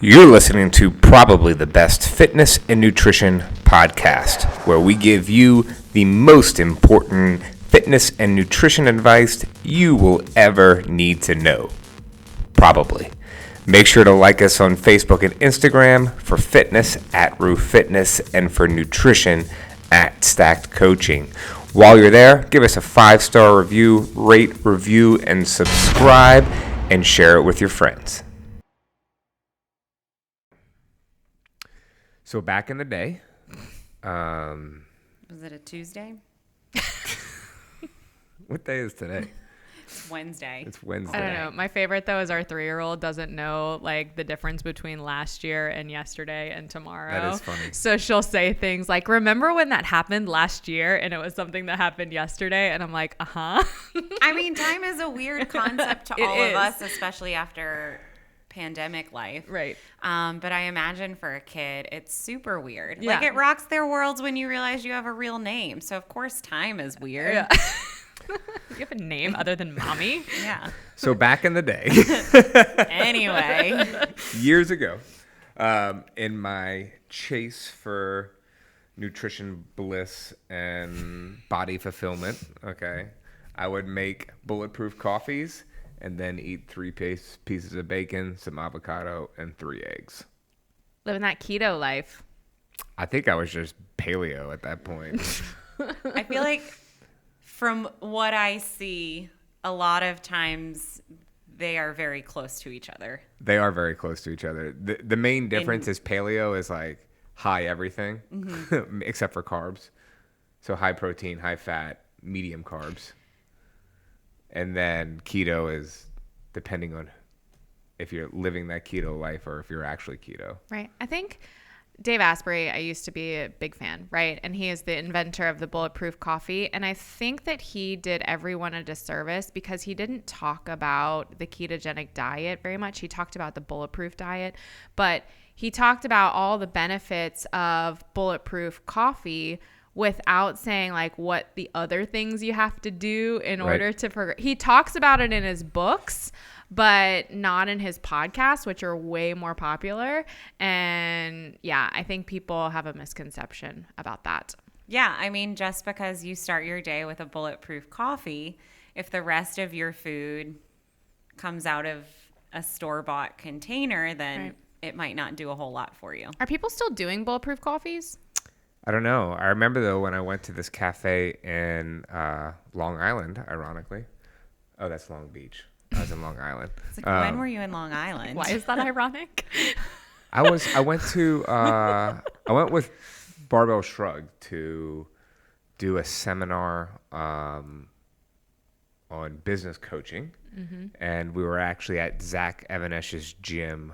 You're listening to probably the best fitness and nutrition podcast, where we give you the most important fitness and nutrition advice you will ever need to know. Probably. Make sure to like us on Facebook and Instagram for fitness at Roof Fitness and for nutrition at Stacked Coaching. While you're there, give us a 5-star review, rate, review, and subscribe, and share it with your friends. So back in the day, was it a Tuesday? What day is today? It's Wednesday. It's Wednesday. I don't know. My favorite though is our 3-year-old doesn't know like the difference between last year and yesterday and tomorrow. That is funny. So she'll say things like, "Remember when that happened last year?" And it was something that happened yesterday. And I'm like, I mean, time is a weird concept to all of us, especially after pandemic life. Right. But I imagine for a kid, it's super weird. Yeah. Like it rocks their worlds when you realize you have a real name. So of course time is weird. Yeah. You have a name other than mommy? Yeah. So back in the day, Anyway. years ago, in my chase for nutrition bliss and body fulfillment, I would make bulletproof coffees and then eat 3 pieces of bacon, some avocado, and 3 eggs. Living that keto life. I think I was just paleo at that point. I feel like from what I see, a lot of times they are very close to each other. They are very close to each other. The main difference is paleo is like high everything, except for carbs. So high protein, high fat, medium carbs. And then keto is depending on if you're living that keto life or if you're actually keto. Right. I think Dave Asprey, I used to be a big fan, right? And he is the inventor of the Bulletproof Coffee. And I think that he did everyone a disservice because he didn't talk about the ketogenic diet very much. He talked about the bulletproof diet, but he talked about all the benefits of bulletproof coffee without saying like what the other things you have to do in order to progress. He talks about it in his books, but not in his podcasts, which are way more popular. And yeah, I think people have a misconception about that. Yeah, I mean, just because you start your day with a bulletproof coffee, if the rest of your food comes out of a store-bought container, then it might not do a whole lot for you. Are people still doing bulletproof coffees? I don't know. I remember, though, when I went to this cafe in Long Island, ironically. Oh, that's Long Beach. I was in Long Island. It's like, when were you in Long Island? Why is that ironic? I went with Barbell Shrug to do a seminar on business coaching. Mm-hmm. And we were actually at Zach Evanesh's gym,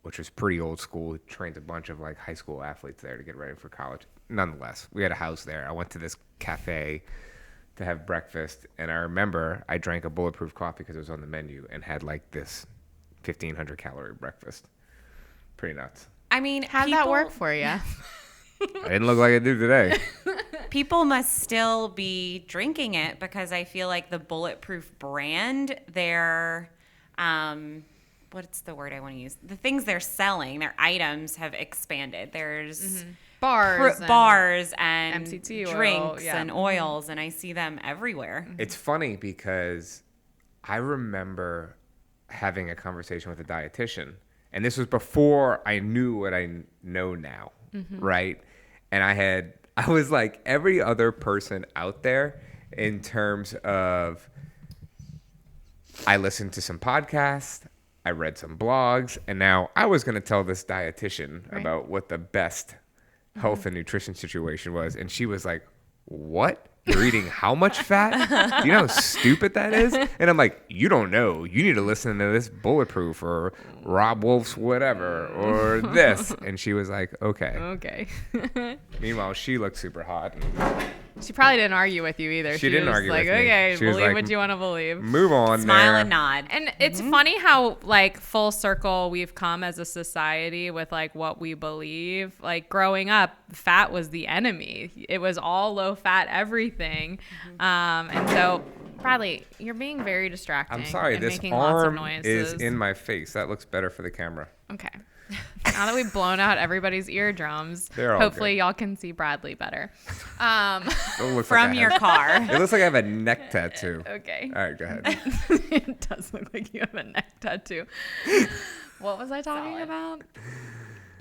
which was pretty old school. He trained a bunch of like high school athletes there to get ready for college. Nonetheless, we had a house there. I went to this cafe to have breakfast, and I remember I drank a bulletproof coffee because it was on the menu and had like this 1,500 calorie breakfast. Pretty nuts. I mean, how'd that work for you? I didn't look like I do today. People must still be drinking it because I feel like the Bulletproof brand, their what's the word I want to use? The things they're selling, their items have expanded. There's bars and MCT drinks oil, and oils, and I see them everywhere. It's funny because I remember having a conversation with a dietitian, and this was before I knew what I know now, right? And I was like every other person out there in terms of I listened to some podcasts, I read some blogs, and now I was going to tell this dietitian about what the best health and nutrition situation was. And she was like, "What? You're eating how much fat? Do you know how stupid that is?" And I'm like, "You don't know. You need to listen to this Bulletproof or Rob Wolf's whatever or this." And she was like, "Okay." Okay. Meanwhile, she looked super hot. She probably didn't argue with you either. She didn't was argue like, with me. Okay, She was believe like, what you want to believe. Move on. Smile there. and nod. And it's funny how like full circle we've come as a society with like what we believe. Like growing up, fat was the enemy. It was all low fat everything. And so Bradley, you're being very distracting. I'm sorry. and This making lots of arm noises. is in my face. That looks better for the camera. Okay. Now that we've blown out everybody's eardrums, They're all hopefully good. y'all can see Bradley better. It looks From like I your have- car. It looks like I have a neck tattoo. Okay. All right, go ahead. It does look like you have a neck tattoo. What was I talking Solid. about?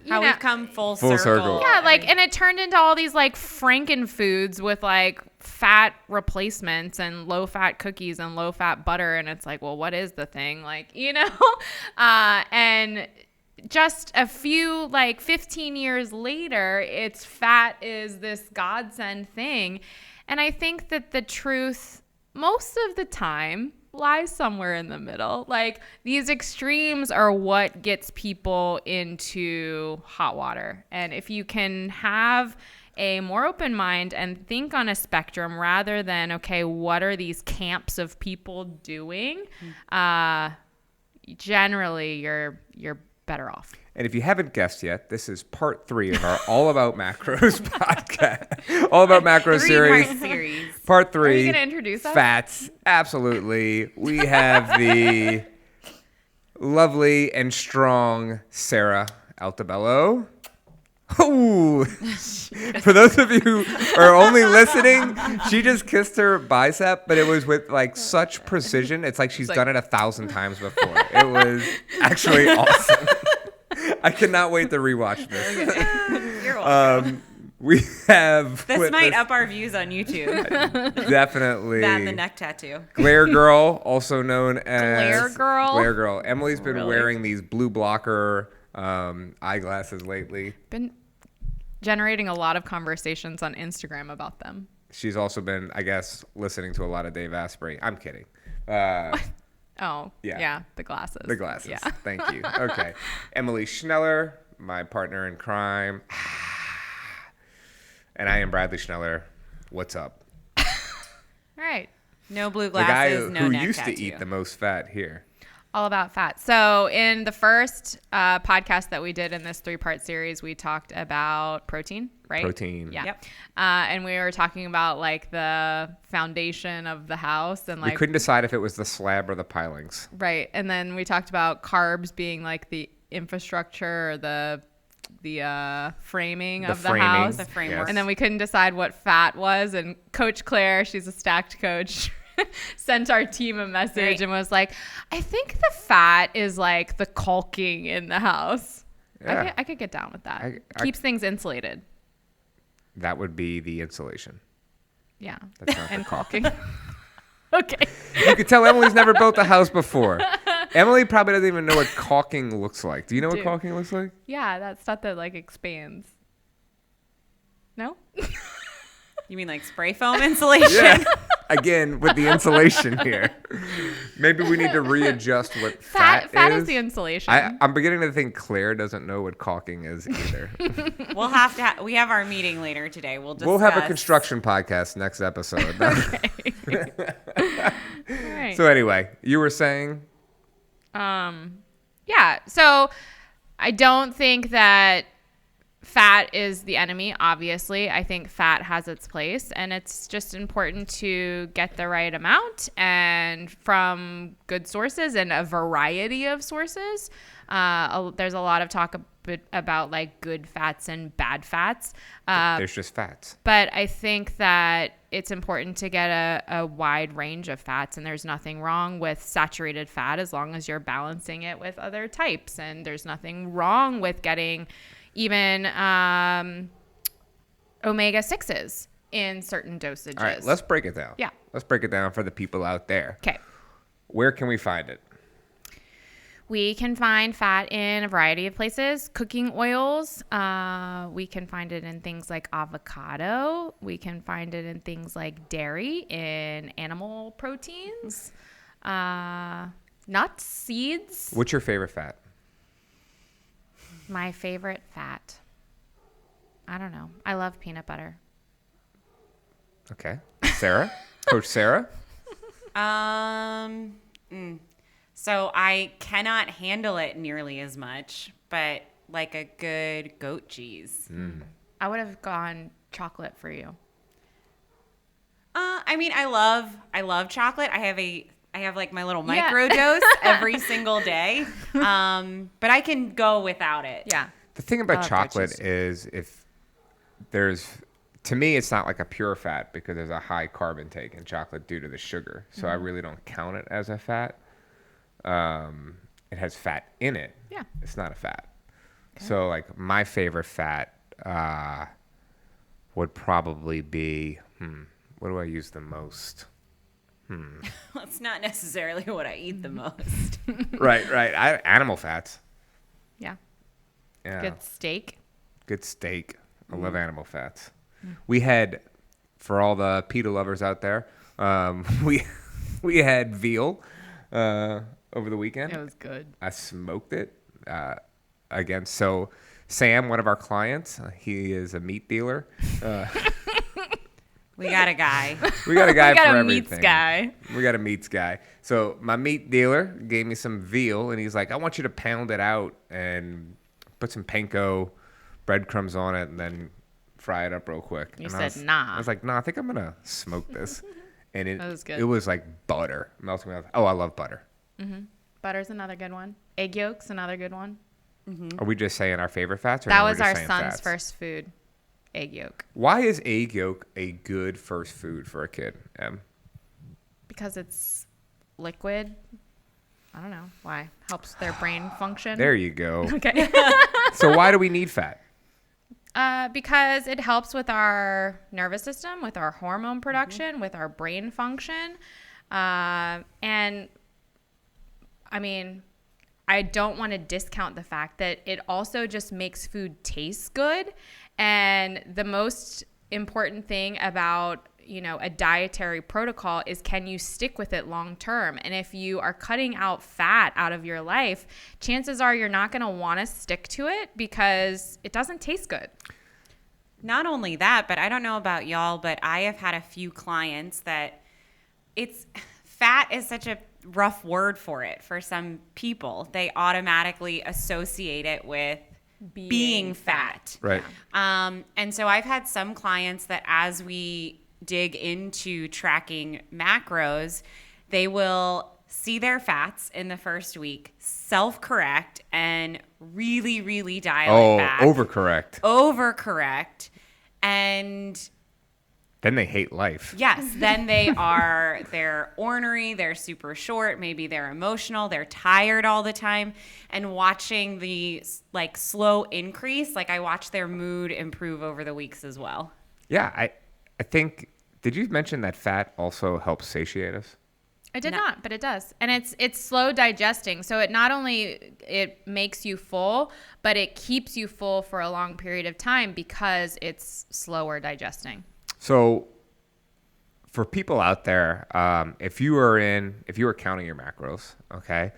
How know- we've come full Full circle. circle. Yeah, like, and it turned into all these like frankenfoods with like fat replacements and low fat cookies and low fat butter. And it's like, well, what is the thing? Like, and just a few, like 15 years later, it's fat is this godsend thing. And I think that the truth most of the time lies somewhere in the middle. Like these extremes are what gets people into hot water. And if you can have a more open mind and think on a spectrum rather than, okay, what are these camps of people doing? Generally you're better off. And if you haven't guessed yet, this is part 3 of our All About Macros podcast. All About Macros series. 3-part series. Part 3. Are you gonna introduce us? Fats. Absolutely. We have the lovely and strong Sarah Altabello. Ooh. For those of you who are only listening, she just kissed her bicep, but it was with like such precision. It's like she's done it 1,000 times before. It was actually awesome. I cannot wait to rewatch this. You're welcome. We have This with might us up our views on YouTube. definitely That and the neck tattoo. Glare Girl, also known as Glare Girl? Glare Girl. Emily's been Really? wearing these blue blocker eyeglasses lately. Been generating a lot of conversations on Instagram about them. She's also been, I guess, listening to a lot of Dave Asprey. I'm kidding. Oh, Yeah. yeah, the glasses. The glasses. Yeah. Thank you. Okay. Emily Schneller, my partner in crime. And I am Bradley Schneller. What's up? All right. No blue The guy glasses, no who neck used tattoo. to eat the most fat here. All about fat. So in the first podcast that we did in this 3-part series, we talked about protein, right? Protein. Yeah. Yep. And we were talking about like the foundation of the house and We like, couldn't decide if it was the slab or the pilings. right. And then we talked about carbs being like the infrastructure or the framing The of the framing. house. The framework. Yes. And then we couldn't decide what fat was. And Coach Claire, she's a stacked coach, sent our team a message Right. and was like, I think the fat is like the caulking in the house. Yeah. I could get down with that. I- Keeps things insulated. That would be the insulation. Yeah. That's not the And caulking. Okay. You could tell Emily's never built a house before. Emily probably doesn't even know what caulking looks like. Do you know what Dude. caulking looks like? Yeah, that stuff that like expands. No? You mean like spray foam insulation? Yeah. Again, with the insulation here. Maybe we need to readjust what fat is the insulation. I'm beginning to think Claire doesn't know what caulking is either. We'll have to. We have our meeting later today. We'll discuss. We'll have a construction podcast next episode. All right. So anyway, you were saying? Yeah. So I don't think that fat is the enemy, obviously. I think fat has its place, and it's just important to get the right amount and from good sources and a variety of sources. There's a lot of talk about like good fats and bad fats. There's just fats. But I think that it's important to get a wide range of fats, and there's nothing wrong with saturated fat as long as you're balancing it with other types. And there's nothing wrong with getting even omega-6s in certain dosages. All right, let's break it down. Yeah. Let's break it down for the people out there. Okay. Where can we find it? We can find fat in a variety of places. Cooking oils, we can find it in things like avocado. We can find it in things like dairy, in animal proteins, nuts, seeds. What's your favorite fat? My favorite fat. I don't know. I love peanut butter. Okay. Sarah? Coach Sarah? So I cannot handle it nearly as much, but like a good goat cheese. I would have gone chocolate for you. I mean, I love chocolate. I have a I have like my little micro dose every single day. But I can go without it. Yeah. The thing about love chocolate coaches. is if there's, to me, it's not like a pure fat because there's a high carb intake in chocolate due to the sugar. So I really don't count it as a fat. It has fat in it. Yeah. It's not a fat. Okay. So like my favorite fat would probably be, what do I use the most? That's not necessarily what I eat the most. Right. Animal fats. Yeah. Yeah. Good steak. Good steak. I love animal fats. We had, for all the PETA lovers out there, we had veal over the weekend. It was good. I smoked it again. So Sam, one of our clients, he is a meat dealer. We got a guy. We got a guy We got for a everything. meats guy. We got a meats guy. So my meat dealer gave me some veal, and he's like, I want you to pound it out and put some panko breadcrumbs on it and then fry it up real quick. You And said, nah. I was like, nah, I think I'm going to smoke this. And That was good. it was like butter. Melting my mouth. Oh, I love butter. Butter's another good one. Egg yolk's another good one. Are we just saying our favorite fats? Or That we're was just our saying son's fats? first food. Egg yolk. Why is egg yolk a good first food for a kid, Em? Because it's liquid. I don't know why. Helps their brain function. There you go. Okay. So why do we need fat? Because it helps with our nervous system, with our hormone production, with our brain function. And I mean, I don't want to discount the fact that it also just makes food taste good. And the most important thing about, a dietary protocol is, can you stick with it long term? And if you are cutting out fat out of your life, chances are you're not going to want to stick to it because it doesn't taste good. Not only that, but I don't know about y'all, but I have had a few clients that fat is such a rough word for it for some people. They automatically associate it with being fat. Right. And so I've had some clients that as we dig into tracking macros, they will see their fats in the first week, self-correct, and really, really dial it back. Overcorrect. And then they hate life. yes, then they're ornery, they're super short, maybe they're emotional, they're tired all the time. And watching the slow increase, I watch their mood improve over the weeks as well. Yeah, I think, did you mention that fat also helps satiate us? I did not, but it does. And it's slow digesting. So it not only it makes you full, but it keeps you full for a long period of time because it's slower digesting. So for people out there, if you were counting your macros, okay,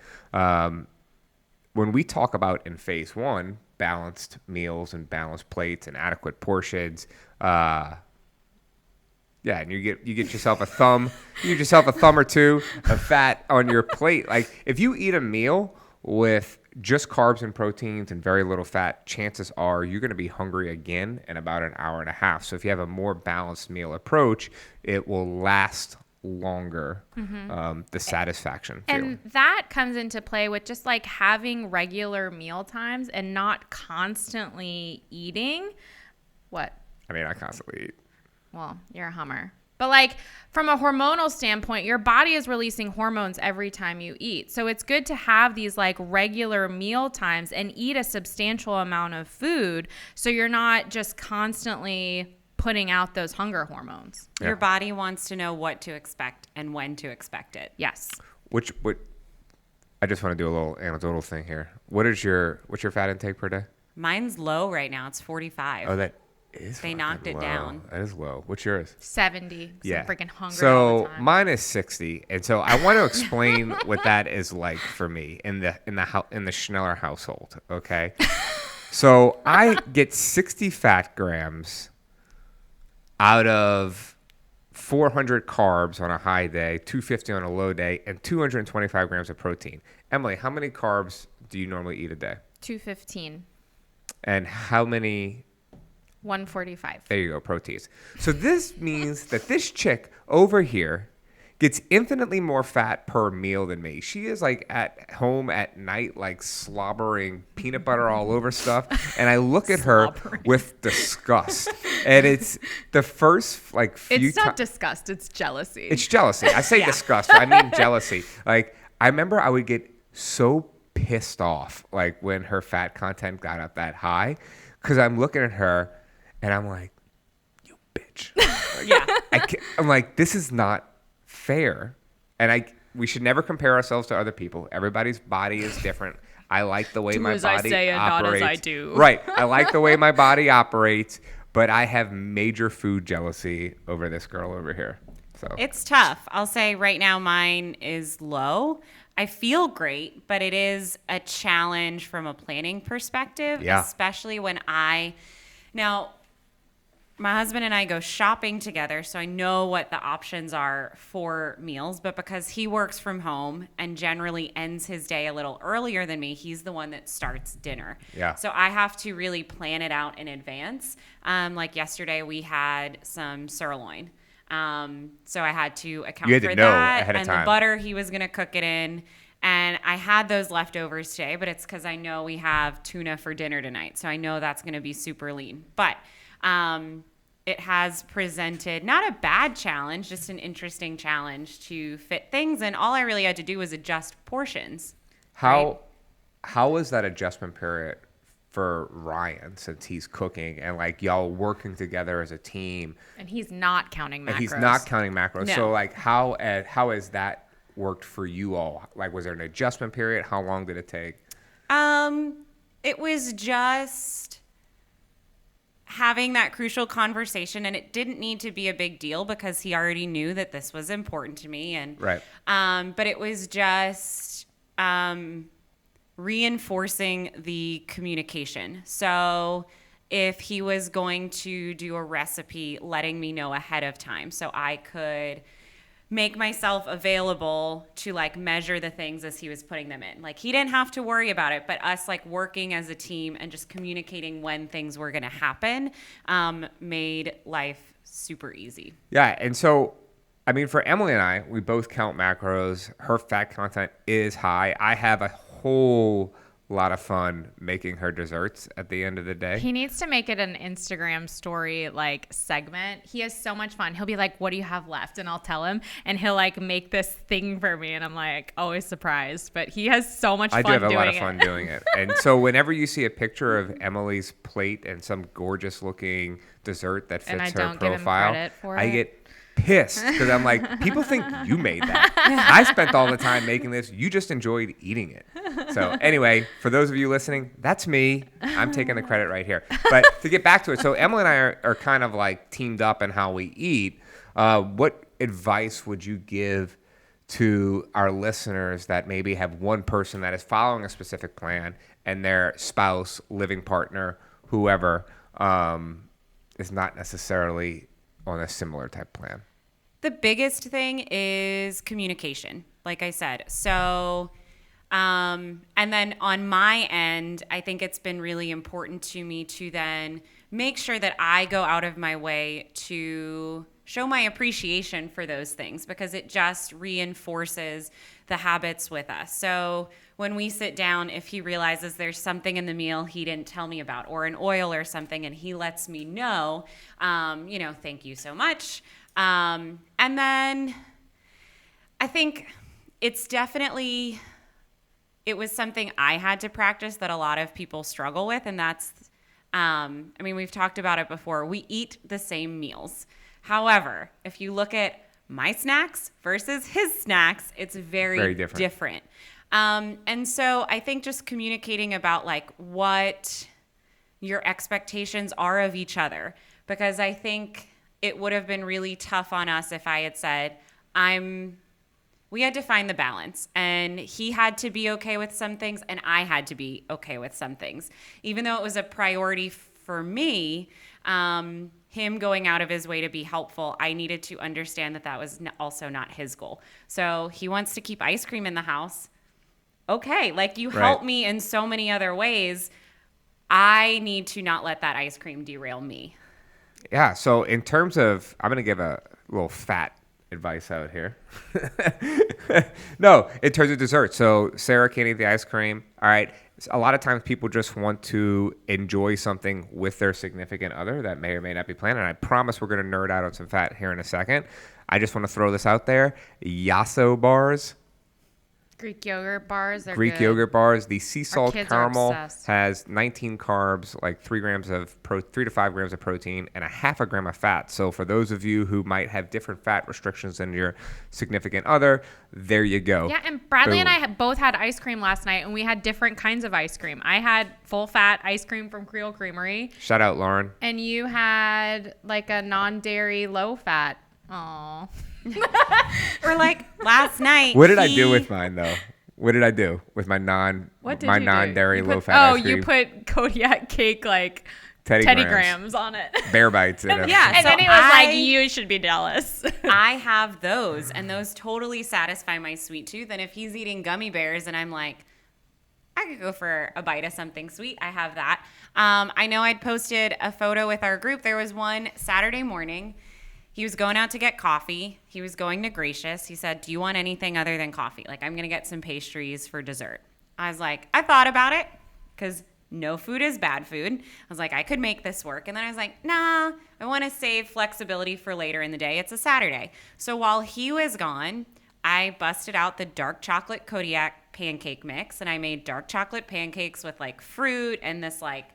when we talk about in phase one, balanced meals and balanced plates and adequate portions, yeah, and you get yourself a thumb, or two of fat on your plate. Like if you eat a meal with just carbs and proteins and very little fat, chances are you're going to be hungry again in about an hour and a half. So if you have a more balanced meal approach, it will last longer, the satisfaction feeling. And that comes into play with just having regular meal times and not constantly eating. What? I mean, I constantly eat. Well, you're a Hummer. But from a hormonal standpoint, your body is releasing hormones every time you eat. So it's good to have these regular meal times and eat a substantial amount of food so you're not just constantly putting out those hunger hormones. Yeah. Your body wants to know what to expect and when to expect it. Yes. What I just want to do a little anecdotal thing here. What's your fat intake per day? Mine's low right now. It's 45. Oh, that is They fucking knocked it low. down. That is low. What's yours? 70. Yeah. I'm freaking hungry all So the time. mine is 60, and so I want to explain what that is like for me in the Schneller household. Okay, so I get 60 fat grams out of 400 carbs on a high day, 250 on a low day, and 225 grams of protein. Emily, how many carbs do you normally eat a day? 215. And how many? 145. There you go, proteins. So this means that this chick over here gets infinitely more fat per meal than me. She is like at home at night, like slobbering peanut butter all over stuff. And I look at her with disgust. And it's the first like few It's not disgust, it's jealousy. It's jealousy. I say disgust. I mean jealousy. Like, I remember I would get so pissed off like when her fat content got up that high, because I'm looking at her and I'm like, you bitch. I'm like, this is not fair. And we should never compare ourselves to other people. Everybody's body is different. I like the way my body operates. Do as I say and not as I do. Right. I like the way my body operates, but I have major food jealousy over this girl over here. So it's tough. I'll say right now mine is low. I feel great, but it is a challenge from a planning perspective, especially when now my husband and I go shopping together, so I know what the options are for meals, but because he works from home and generally ends his day a little earlier than me, he's the one that starts dinner. Yeah. So I have to really plan it out in advance. Like yesterday we had some sirloin. So I had to account for that and the butter he was going to cook it in. And I had those leftovers today, but it's because I know we have tuna for dinner tonight. So I know that's going to be super lean. But it has presented not a bad challenge, just an interesting challenge to fit things. And all I really had to do was adjust portions. How was that adjustment period for Ryan, since he's cooking and like y'all working together as a team? And he's not counting macros. No. So like how has that worked for you all? Like, was there an adjustment period? How long did it take? It was just having that crucial conversation, and it didn't need to be a big deal because he already knew that this was important to me. And right. But it was just reinforcing the communication. So if he was going to do a recipe, letting me know ahead of time so I could make myself available to like measure the things as he was putting them in. Like, he didn't have to worry about it, but us like working as a team and just communicating when things were going to happen made life super easy. Yeah. And so, I mean, for Emily and I, we both count macros. Her fat content is high. I have a whole lot of fun making her desserts at the end of the day. He needs to make it an Instagram story like segment. He has so much fun. He'll be like, what do you have left? And I'll tell him, and he'll like make this thing for me, and I'm like always surprised. But he has so much fun doing it. I do have a lot of fun doing it. And so whenever you see a picture of Emily's plate and some gorgeous looking dessert that fits her profile, I get pissed because I'm like, people think you made that. I spent all the time making this. You just enjoyed eating it. So anyway, for those of you listening, that's me. I'm taking the credit right here. But to get back to it, so Emily and I are kind of like teamed up in how we eat. What advice would you give to our listeners that maybe have one person that is following a specific plan and their spouse, living partner, whoever, is not necessarily on a similar type plan? The biggest thing is communication, like I said. So, and then on my end, I think it's been really important to me to then make sure that I go out of my way to show my appreciation for those things, because it just reinforces the habits with us. So when we sit down, if he realizes there's something in the meal he didn't tell me about, or an oil or something, and he lets me know, thank you so much. And then I think it was something I had to practice that a lot of people struggle with. And that's, we've talked about it before. We eat the same meals. However, if you look at my snacks versus his snacks, it's very different. And so I think just communicating about like what your expectations are of each other, because I think it would have been really tough on us if I had said, we had to find the balance, and he had to be okay with some things and I had to be okay with some things. Even though it was a priority for me, him going out of his way to be helpful, I needed to understand that was also not his goal. So he wants to keep ice cream in the house. Okay, like you help me in so many other ways. I need to not let that ice cream derail me. Yeah, so in terms of, I'm going to give a little fat advice out here. No, in terms of dessert. So Sarah can't eat the ice cream. All right. A lot of times people just want to enjoy something with their significant other that may or may not be planned. And I promise we're going to nerd out on some fat here in a second. I just want to throw this out there. Yasso bars. Greek yogurt bars. They're Greek good. yogurt bars. The sea salt kids are caramel obsessed. has 19 carbs, like 3 to 5 grams of protein, and a half a gram of fat. So for those of you who might have different fat restrictions than your significant other, there you go. Yeah, and Bradley Boom. and I both had ice cream last night, and we had different kinds of ice cream. I had full fat ice cream from Creole Creamery, Shout out, Lauren. and you had like a non-dairy, low-fat. Aw. Or like last night. What did I do with mine though? What did I do with my What did my you do? non-dairy You put- low-fat Oh, ice cream? you put Kodiak cake like Teddy grams on it. Bear bites in it. Yeah. And So then he was I- like, "You should be jealous." I have those, and those totally satisfy my sweet tooth. And if he's eating gummy bears, and I'm like, I could go for a bite of something sweet, I have that. I know I'd posted a photo with our group. There was one Saturday morning. He was going out to get coffee. He was going to Gracious. He said, "Do you want anything other than coffee? Like, I'm going to get some pastries for dessert." I was like, I thought about it because no food is bad food. I was like, I could make this work. And then I was like, nah, I want to save flexibility for later in the day. It's a Saturday. So while he was gone, I busted out the dark chocolate Kodiak pancake mix, and I made dark chocolate pancakes with like fruit and this like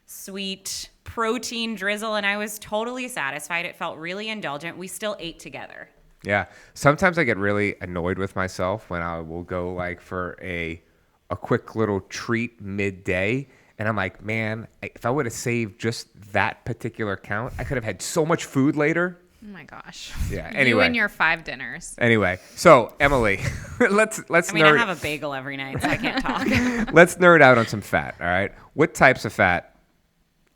sweet protein drizzle, and I was totally satisfied. It felt really indulgent. We still ate together. Yeah. Sometimes I get really annoyed with myself when I will go like for a quick little treat midday. And I'm like, man, if I would have saved just that particular count, I could have had so much food later. Oh my gosh. Yeah. You Anyway. and your 5 dinners. Anyway, so Emily, let's I mean, nerd. I have a bagel every night, so I can't talk. Let's nerd out on some fat. All right. What types of fat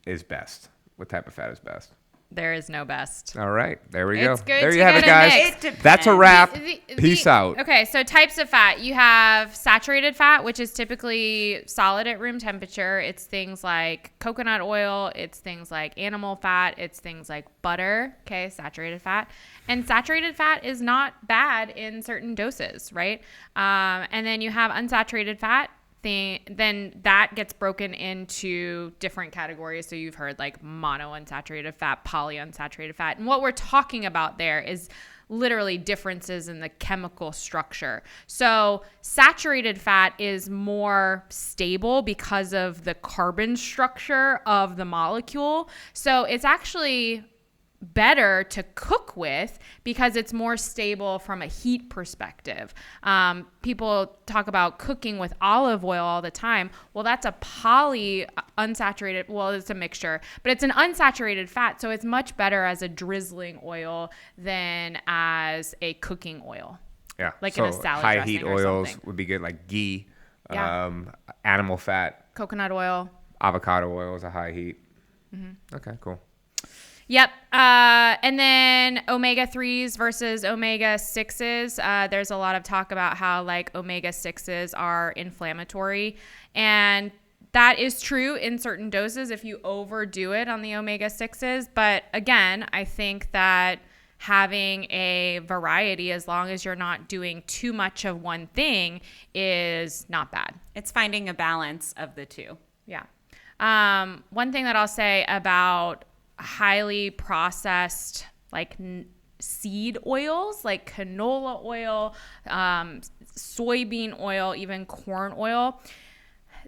is best? What type of fat is best? There is no best. All right. There we go. It's good There to you have it, get a guys. mix. It That's a depends. wrap. Peace out. Okay, so types of fat. You have saturated fat, which is typically solid at room temperature. It's things like coconut oil. It's things like animal fat. It's things like butter. Okay, saturated fat. And saturated fat is not bad in certain doses, right? And then you have unsaturated fat. Then that gets broken into different categories. So you've heard like monounsaturated fat, polyunsaturated fat. And what we're talking about there is literally differences in the chemical structure. So saturated fat is more stable because of the carbon structure of the molecule. So it's actually better to cook with because it's more stable from a heat perspective. People talk about cooking with olive oil all the time. Well, that's a unsaturated, well, it's a mixture, but it's an unsaturated fat. So it's much better as a drizzling oil than as a cooking oil. Yeah. Like so in a salad high dressing heat or oils something. would be good, like ghee, Yeah. animal fat, Coconut oil. avocado oil is a high heat. Mm-hmm. Okay, cool. Yep. And then omega-3s versus omega-6s. There's a lot of talk about how like omega-6s are inflammatory. And that is true in certain doses if you overdo it on the omega-6s. But again, I think that having a variety, as long as you're not doing too much of one thing, is not bad. It's finding a balance of the two. Yeah. One thing that I'll say about highly processed like seed oils like canola oil, soybean oil, even corn oil,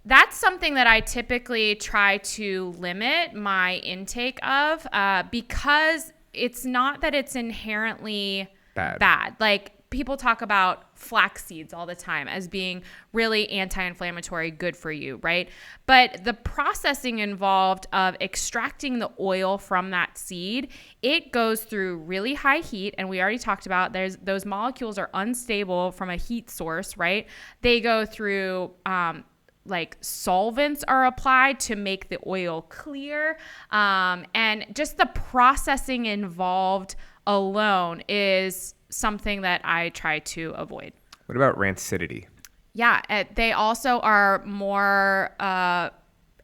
that's something that I typically try to limit my intake of because it's not that it's inherently bad. Like people talk about flax seeds all the time as being really anti-inflammatory, good for you, right? But the processing involved of extracting the oil from that seed, it goes through really high heat. And we already talked about those molecules are unstable from a heat source, right? They go through like solvents are applied to make the oil clear. And just the processing involved alone is something that I try to avoid. What about rancidity? Yeah, they also are more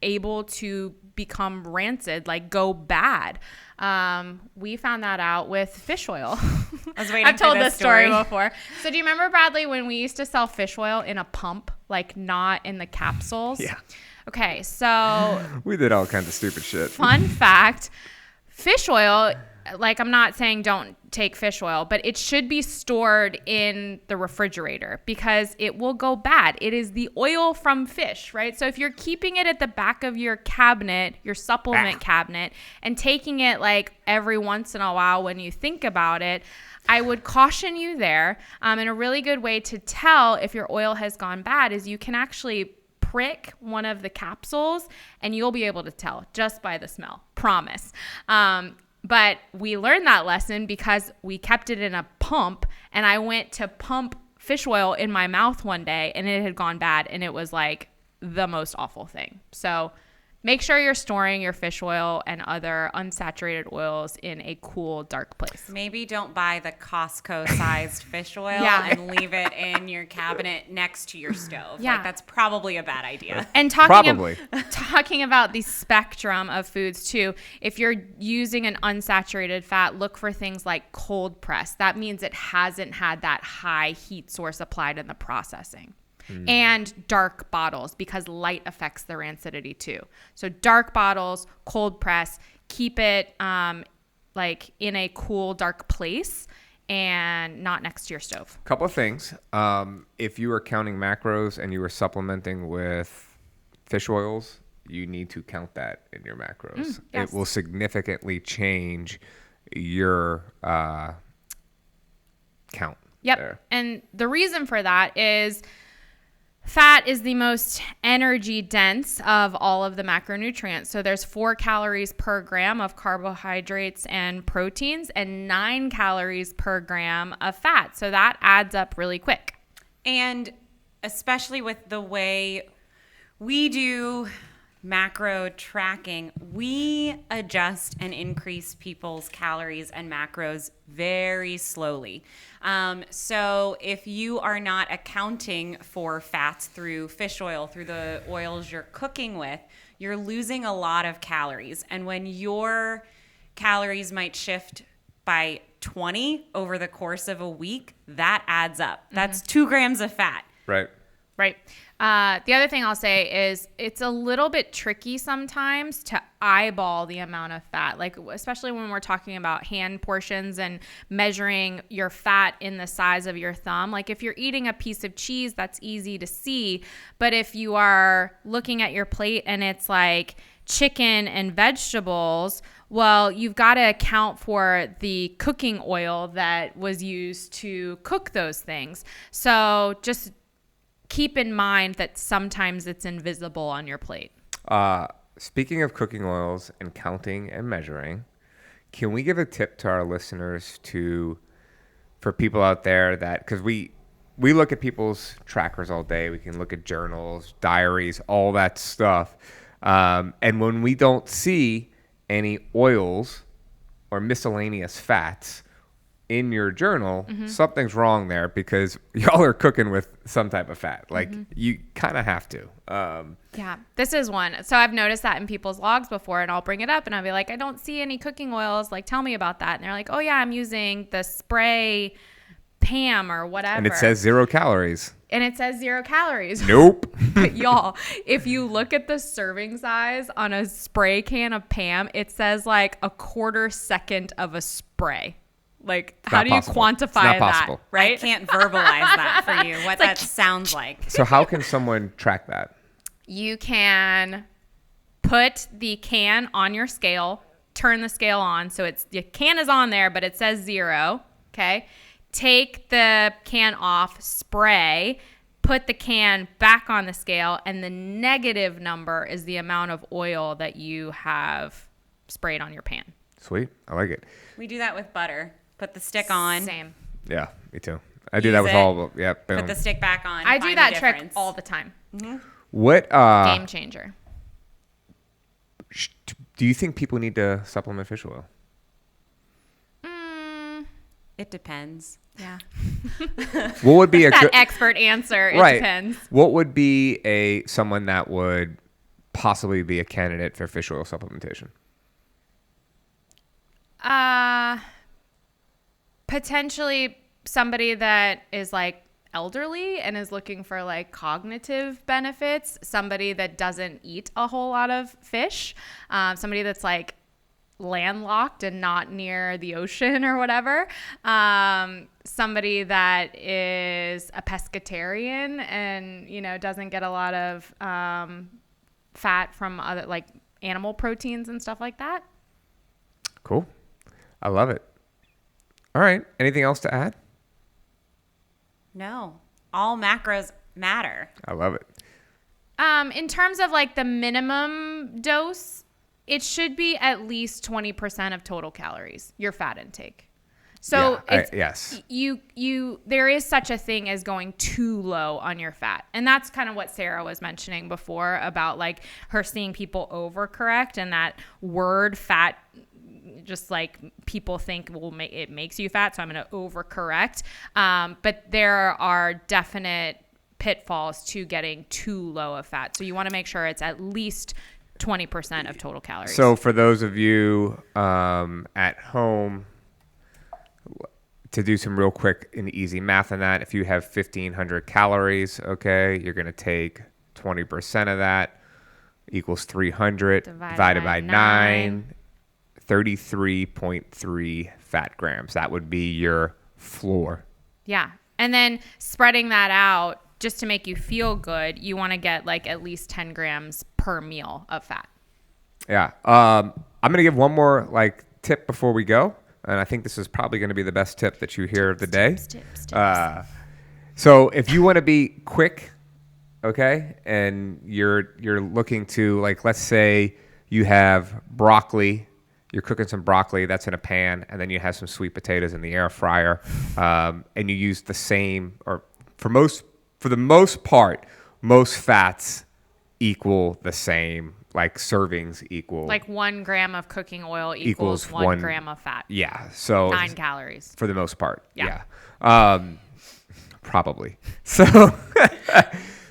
able to become rancid, like go bad. We found that out with fish oil. I was waiting I've told for this story before. So do you remember, Bradley, when we used to sell fish oil in a pump, like not in the capsules? Yeah. Okay, so We did all kinds of stupid shit. fun fact, fish oil, like I'm not saying don't take fish oil, but it should be stored in the refrigerator because it will go bad. It is the oil from fish, right? So if you're keeping it at the back of your cabinet, your supplement cabinet, and taking it like every once in a while when you think about it, I would caution you there. And a really good way to tell if your oil has gone bad is you can actually prick one of the capsules and you'll be able to tell just by the smell. Promise. But we learned that lesson because we kept it in a pump, and I went to pump fish oil in my mouth one day and it had gone bad, and it was like the most awful thing. So make sure you're storing your fish oil and other unsaturated oils in a cool, dark place. Maybe don't buy the Costco-sized fish oil Yeah. and leave it in your cabinet next to your stove. Yeah. Like, that's probably a bad idea. And talking about the spectrum of foods too, if you're using an unsaturated fat, look for things like cold press. That means it hasn't had that high heat source applied in the processing. And dark bottles, because light affects the rancidity too. So dark bottles, cold press, keep it like in a cool, dark place and not next to your stove. Couple of things. If you are counting macros and you are supplementing with fish oils, you need to count that in your macros. Yes. It will significantly change your count. Yep. There. And the reason for that is fat is the most energy dense of all of the macronutrients. So there's 4 calories per gram of carbohydrates and proteins and 9 calories per gram of fat. So that adds up really quick. And especially with the way we do macro tracking, we adjust and increase people's calories and macros very slowly. So if you are not accounting for fats through fish oil, through the oils you're cooking with, you're losing a lot of calories. And when your calories might shift by 20 over the course of a week, that adds up. That's 2 grams of fat. Right. Right. The other thing I'll say is it's a little bit tricky sometimes to eyeball the amount of fat, like especially when we're talking about hand portions and measuring your fat in the size of your thumb. Like if you're eating a piece of cheese, that's easy to see. But if you are looking at your plate and it's like chicken and vegetables, well, you've got to account for the cooking oil that was used to cook those things. So just keep in mind that sometimes it's invisible on your plate. Speaking of cooking oils and counting and measuring, can we give a tip to our listeners for people out there that, because we look at people's trackers all day, we can look at journals, diaries, all that stuff. And when we don't see any oils or miscellaneous fats in your journal, something's wrong there because y'all are cooking with some type of fat. Like you kind of have to. Yeah, this is one. So I've noticed that in people's logs before, and I'll bring it up and I'll be like, I don't see any cooking oils. Like, tell me about that. And they're like, oh yeah, I'm using the spray Pam or whatever. And it says 0 calories. And it says 0 calories. Nope. But y'all, if you look at the serving size on a spray can of Pam, it says like a 1/4 second of a spray. Like, how do you quantify that, right? I can't verbalize that for you, what that sounds like. So how can someone track that? You can put the can on your scale, turn the scale on. So the can is on there, but it says 0. Okay. Take the can off, spray, put the can back on the scale, and the negative number is the amount of oil that you have sprayed on your pan. Sweet. I like it. We do that with butter. Put the stick on. Same. Yeah, me too. I do that with all of them. Yeah, boom. Put the stick back on. I do that trick difference. all the time. What Game changer. do you think people need to supplement fish oil? It depends. Yeah. What would be a that good expert answer? It right? depends. What would be someone that would possibly be a candidate for fish oil supplementation? Potentially somebody that is like elderly and is looking for like cognitive benefits, somebody that doesn't eat a whole lot of fish, somebody that's like landlocked and not near the ocean or whatever, somebody that is a pescatarian and, you know, doesn't get a lot of fat from other like animal proteins and stuff like that. Cool. I love it. All right. Anything else to add? No, all macros matter. I love it. In terms of like the minimum dose, it should be at least 20% of total calories, your fat intake. So yes, there is such a thing as going too low on your fat. And that's kind of what Sarah was mentioning before about like her seeing people overcorrect, and that word fat, just like people think it makes you fat, so I'm going to overcorrect. But there are definite pitfalls to getting too low of fat. So you want to make sure it's at least 20% of total calories. So for those of you at home, to do some real quick and easy math on that, if you have 1,500 calories, okay, you're going to take 20% of that equals 300 divided by 9. 33.3 fat grams. That would be your floor. Yeah. And then spreading that out just to make you feel good, you want to get like at least 10 grams per meal of fat. Yeah. I'm going to give one more like tip before we go. And I think this is probably going to be the best tip that you hear of the day. Tips. So if you want to be quick, okay, and you're looking to, like, let's say you have broccoli, you're cooking some broccoli that's in a pan, and then you have some sweet potatoes in the air fryer, and you use the same, or for the most part, most fats equal the same, like servings equal. Like 1 gram of cooking oil equals 1 gram of fat. Yeah. So 9 calories. for the most part. Yeah. Probably. So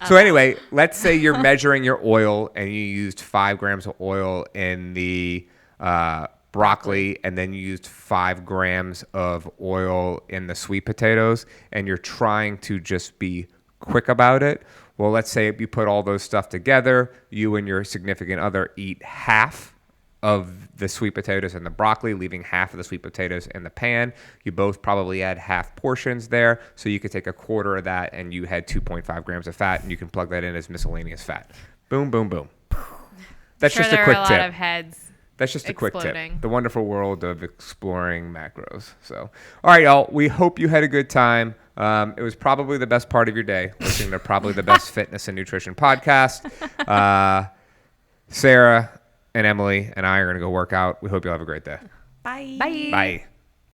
so anyway, let's say you're measuring your oil and you used 5 grams of oil in the broccoli, and then you used 5 grams of oil in the sweet potatoes, and you're trying to just be quick about it. Well, let's say you put all those stuff together, you and your significant other eat half of the sweet potatoes and the broccoli, leaving half of the sweet potatoes in the pan. You both probably had half portions there, so you could take a quarter of that and you had 2.5 grams of fat, and you can plug that in as miscellaneous fat. Boom, boom, boom. That's just a quick tip. There are a lot of heads. That's just a quick exploding. tip. The wonderful world of exploring macros. So, all right, y'all. We hope you had a good time. It was probably the best part of your day, listening to probably the best fitness and nutrition podcast. Sarah and Emily and I are going to go work out. We hope you'll have a great day. Bye. Bye. Bye.